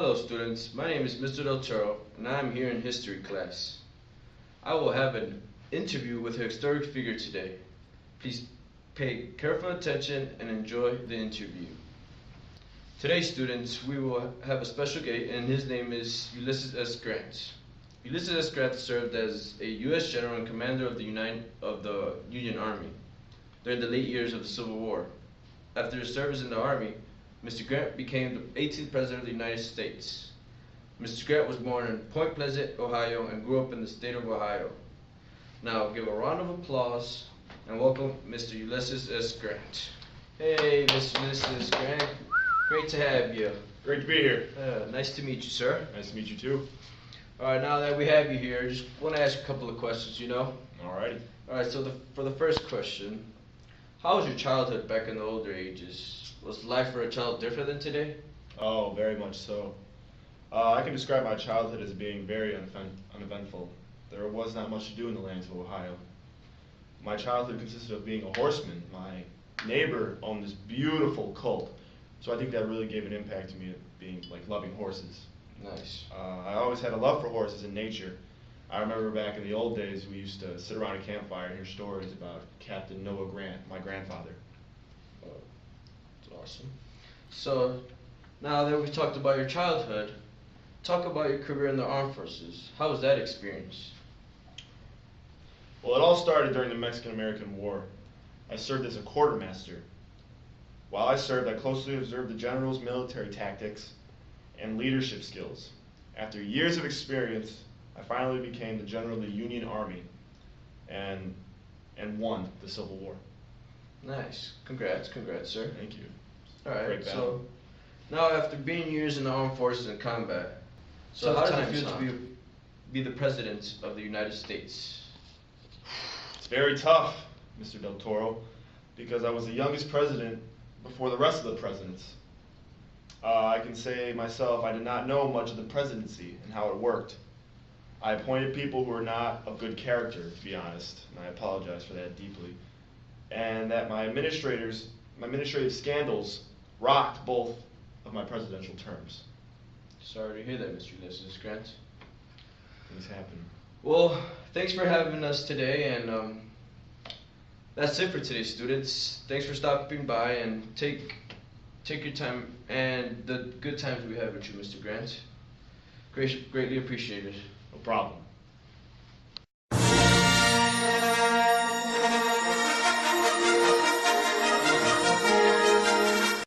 Hello students, my name is Mr. Del Toro and I am here in history class. I will have an interview with a historic figure today. Please pay careful attention and enjoy the interview. Today students, we will have a special guest and his name is Ulysses S. Grant. Ulysses S. Grant served as a U.S. General and Commander of the Union Army during the late years of the Civil War. After his service in the Army, Mr. Grant became the 18th President of the United States. Mr. Grant was born in Point Pleasant, Ohio, and grew up in the state of Ohio. Now, give a round of applause and welcome Mr. Ulysses S. Grant. Hey, Mr. Ulysses Grant. Great to have you. Great to be here. Nice to meet you, sir. Nice to meet you too. All right, now that we have you here, I just want to ask a couple of questions, Alrighty. All right, so for the first question, how was your childhood back in the older ages? Was life for a child different than today? Oh, very much so. I can describe my childhood as being very uneventful. There was not much to do in the lands of Ohio. My childhood consisted of being a horseman. My neighbor owned this beautiful colt, so I think that really gave an impact to me, being like loving horses. Nice. I always had a love for horses and nature. I remember back in the old days, we used to sit around a campfire and hear stories about Captain Noah Grant, my grandfather. That's awesome. So, now that we've talked about your childhood, talk about your career in the armed forces. How was that experience? Well, it all started during the Mexican-American War. I served as a quartermaster. While I served, I closely observed the general's military tactics and leadership skills. After years of experience, I finally became the general of the Union Army and won the Civil War. Nice. Congrats, sir. Thank you. Alright, so now after being years in the armed forces and combat, so how does it feel to be the President of the United States? It's very tough, Mr. Del Toro, because I was the youngest president before the rest of the presidents. I can say myself, I did not know much of the presidency and how it worked. I appointed people who were not of good character, to be honest, and I apologize for that deeply. And that my administrative scandals rocked both of my presidential terms. Sorry to hear that, Mr. Ulysses Grant. Things happen. Well, thanks for having us today, and that's it for today, students. Thanks for stopping by, and take your time and the good times we had with you, Mr. Grant. Greatly appreciated. No problem.